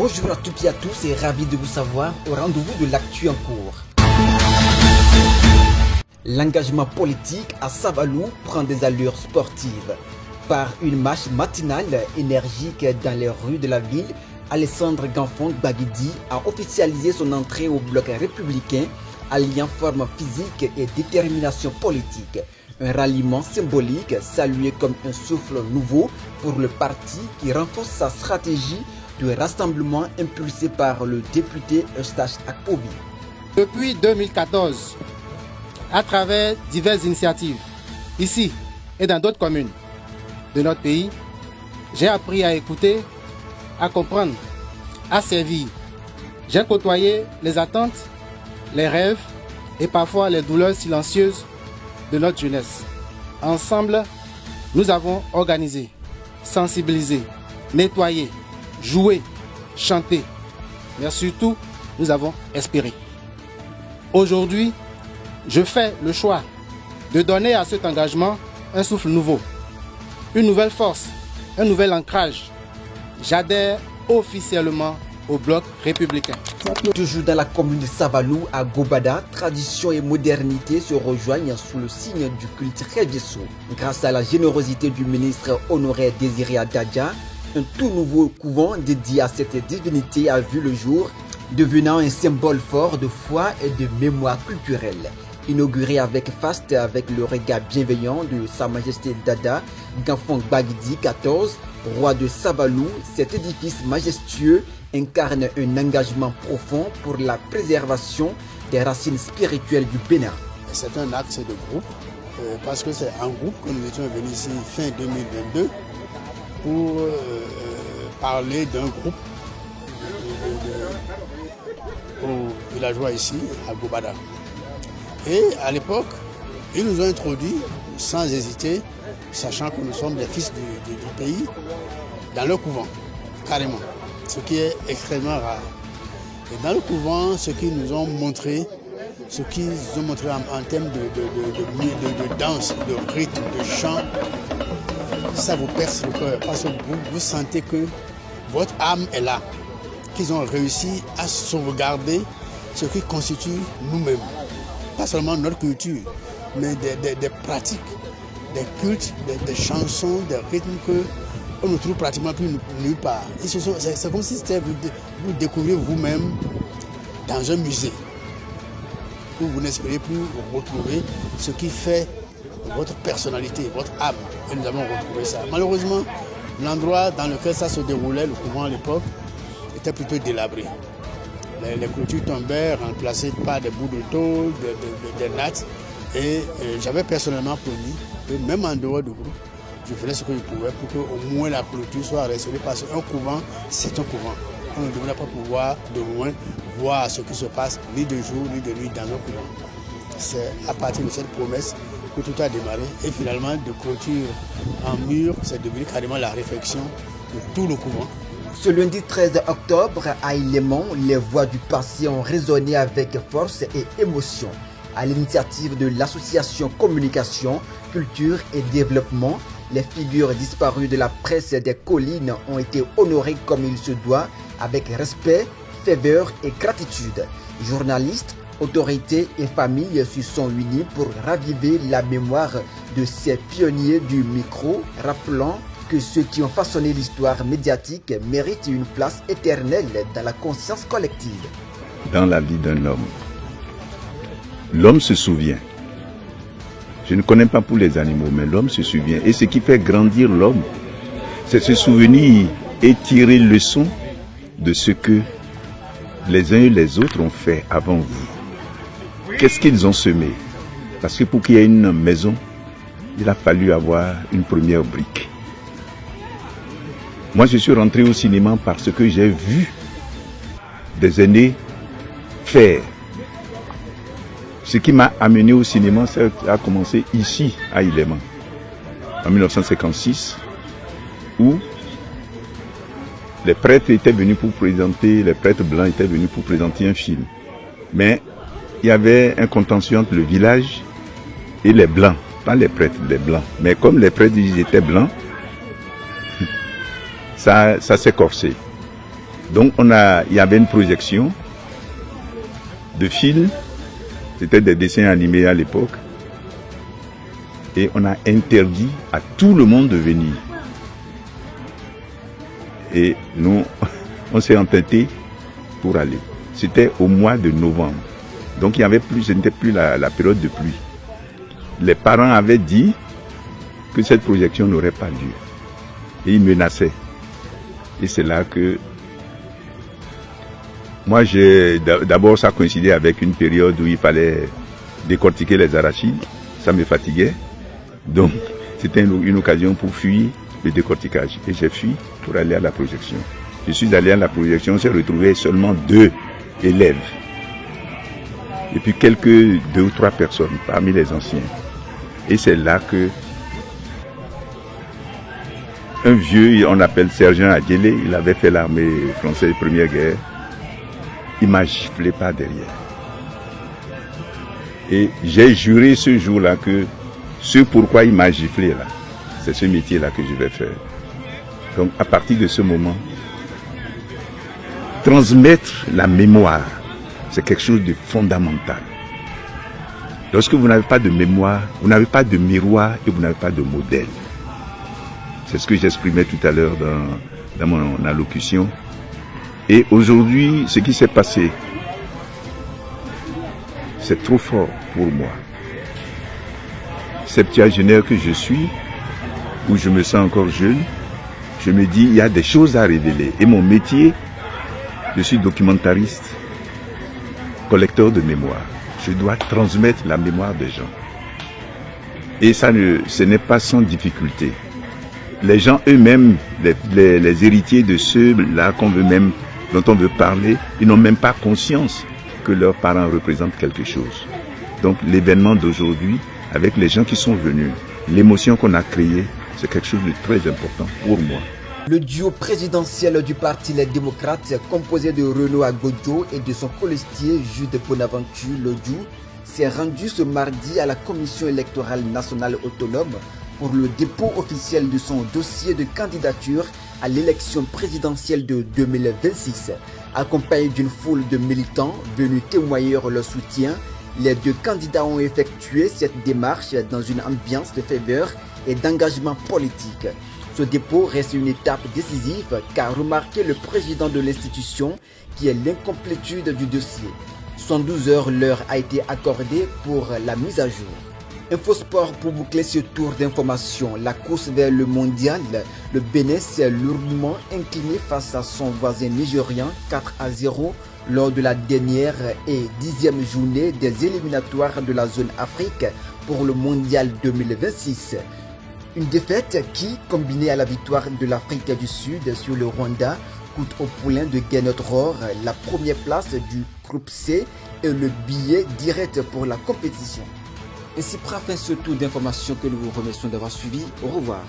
Bonjour à toutes et à tous et ravi de vous savoir au rendez-vous de l'actu en cours. L'engagement politique à Savalou prend des allures sportives. Par une marche matinale énergique dans les rues de la ville, Alessandre Ganfong Baguidi a officialisé son entrée au bloc républicain, alliant forme physique et détermination politique. Un ralliement symbolique salué comme un souffle nouveau pour le parti qui renforce sa stratégie de rassemblement impulsé par le député Eustache Akpobi. Depuis 2014, à travers diverses initiatives, ici et dans d'autres communes de notre pays, j'ai appris à écouter, à comprendre, à servir. J'ai côtoyé les attentes, les rêves et parfois les douleurs silencieuses de notre jeunesse. Ensemble, nous avons organisé, sensibilisé, nettoyé, joué, chanté, mais surtout, nous avons espéré. Aujourd'hui, je fais le choix de donner à cet engagement un souffle nouveau, une nouvelle force, un nouvel ancrage. J'adhère officiellement au bloc républicain. Toujours dans la commune de Savalou, à Gobada, tradition et modernité se rejoignent sous le signe du culte Regesso. Grâce à la générosité du ministre Honoré Désiré Adadja, un tout nouveau couvent dédié à cette divinité a vu le jour, devenant un symbole fort de foi et de mémoire culturelle. Inauguré avec faste avec le regard bienveillant de Sa Majesté Dada Ganfong Baguidi XIV, roi de Savalou, cet édifice majestueux incarne un engagement profond pour la préservation des racines spirituelles du Bénin. C'est un axe de groupe, parce que c'est un groupe que nous étions venus ici fin 2022 pour parler d'un groupe aux villageois ici à Gobada. Et à l'époque, ils nous ont introduits sans hésiter, sachant que nous sommes les fils du pays, dans le couvent, carrément, ce qui est extrêmement rare. Et dans le couvent, ce qu'ils nous ont montré, ce qu'ils ont montré en termes de danse, de rythme, de chant, ça vous perce le cœur, parce que vous sentez que votre âme est là, qu'ils ont réussi à sauvegarder ce qui constitue nous-mêmes. Pas seulement notre culture, mais des pratiques, des cultes, des chansons, des rythmes qu'on ne trouve pratiquement plus nulle part. C'est comme si c'était vous découvrez vous-même dans un musée, où vous n'espérez plus retrouver ce qui fait votre personnalité, votre âme. Et nous avons retrouvé ça. Malheureusement, l'endroit dans lequel ça se déroulait, le couvent à l'époque, était plutôt délabré. Les clôtures tombaient, remplacées par des bouts de tôle, des nattes. Et j'avais personnellement promis que même en dehors du groupe, je ferais ce que je pouvais pour qu'au moins la clôture soit restaurée. Parce qu'un couvent, c'est un couvent. On ne devrait pas pouvoir de loin voir ce qui se passe, ni de jour, ni de nuit dans un couvent. C'est à partir de cette promesse que tout a démarré. Et finalement, de clôture en mur, c'est devenu carrément la réflexion de tout le couvent. Ce lundi 13 octobre, à Ilémon, les voix du passé ont résonné avec force et émotion. À l'initiative de l'association Communication, Culture et Développement, les figures disparues de la presse des collines ont été honorées comme il se doit, avec respect, ferveur et gratitude. Journalistes, autorités et familles se sont unis pour raviver la mémoire de ces pionniers du micro, rappelant que ceux qui ont façonné l'histoire médiatique méritent une place éternelle dans la conscience collective. Dans la vie d'un homme, l'homme se souvient. Je ne connais pas pour les animaux, mais l'homme se souvient. Et ce qui fait grandir l'homme, c'est se souvenir et tirer leçon de ce que les uns et les autres ont fait avant vous. Qu'est-ce qu'ils ont semé? Parce que pour qu'il y ait une maison, il a fallu avoir une première brique. Moi, je suis rentré au cinéma parce que j'ai vu des aînés faire. Ce qui m'a amené au cinéma, ça a commencé ici, à Ilémon, en 1956, où les prêtres étaient venus pour présenter, les prêtres blancs étaient venus pour présenter un film. Mais il y avait un contentieux entre le village et les blancs, pas les prêtres, les blancs. Mais comme les prêtres ils étaient blancs, ça s'est corsé. Donc il y avait une projection de films, c'était des dessins animés à l'époque, et on a interdit à tout le monde de venir. Et nous, on s'est entêtés pour aller. C'était au mois de novembre. Donc il y avait plus, ce n'était plus la période de pluie. Les parents avaient dit que cette projection n'aurait pas lieu. Et ils menaçaient. Et c'est là que moi, d'abord ça coïncidait avec une période où il fallait décortiquer les arachides. Ça me fatiguait. Donc c'était une occasion pour fuir le décortiquage. Et j'ai fui pour aller à la projection. Je suis allé à la projection, j'ai retrouvé seulement 2 élèves. Et puis 2 ou 3 personnes parmi les anciens. Et c'est là que un vieux, on l'appelle sergent Adjele, il avait fait l'armée française première guerre. Il m'a giflé par derrière. Et j'ai juré ce jour-là que ce pourquoi il m'a giflé là, c'est ce métier-là que je vais faire. Donc à partir de ce moment, transmettre la mémoire, c'est quelque chose de fondamental. Lorsque vous n'avez pas de mémoire, vous n'avez pas de miroir et vous n'avez pas de modèle. C'est ce que j'exprimais tout à l'heure dans mon allocution. Et aujourd'hui, ce qui s'est passé, c'est trop fort pour moi. Septuagénaire que je suis, où je me sens encore jeune, je me dis, il y a des choses à révéler. Et mon métier, je suis documentariste, collecteur de mémoire. Je dois transmettre la mémoire des gens. Et ça, ce n'est pas sans difficulté. Les gens eux-mêmes, les héritiers de ceux-là dont on veut parler, ils n'ont même pas conscience que leurs parents représentent quelque chose. Donc l'événement d'aujourd'hui, avec les gens qui sont venus, l'émotion qu'on a créée, c'est quelque chose de très important pour moi. Le duo présidentiel du Parti Les Démocrates, composé de Renaud Agodjo et de son colistier Jude Bonaventure Lodjou, s'est rendu ce mardi à la Commission électorale nationale autonome pour le dépôt officiel de son dossier de candidature à l'élection présidentielle de 2026. Accompagné d'une foule de militants venus témoigner leur soutien, les 2 candidats ont effectué cette démarche dans une ambiance de ferveur et d'engagement politique. Ce dépôt reste une étape décisive qu'a remarqué le président de l'institution, qui est l'incomplétude du dossier. 112 heures leur a été accordée pour la mise à jour. Infosport pour boucler ce tour d'information. La course vers le mondial, le Bénin s'est lourdement incliné face à son voisin nigérian 4-0 lors de la dernière et 10e journée des éliminatoires de la zone Afrique pour le mondial 2026. Une défaite qui, combinée à la victoire de l'Afrique du Sud sur le Rwanda, coûte au poulain de Guénotror la première place du groupe C et le billet direct pour la compétition. Ainsi prend fin ce tour d'information que nous vous remercions d'avoir suivi. Au revoir.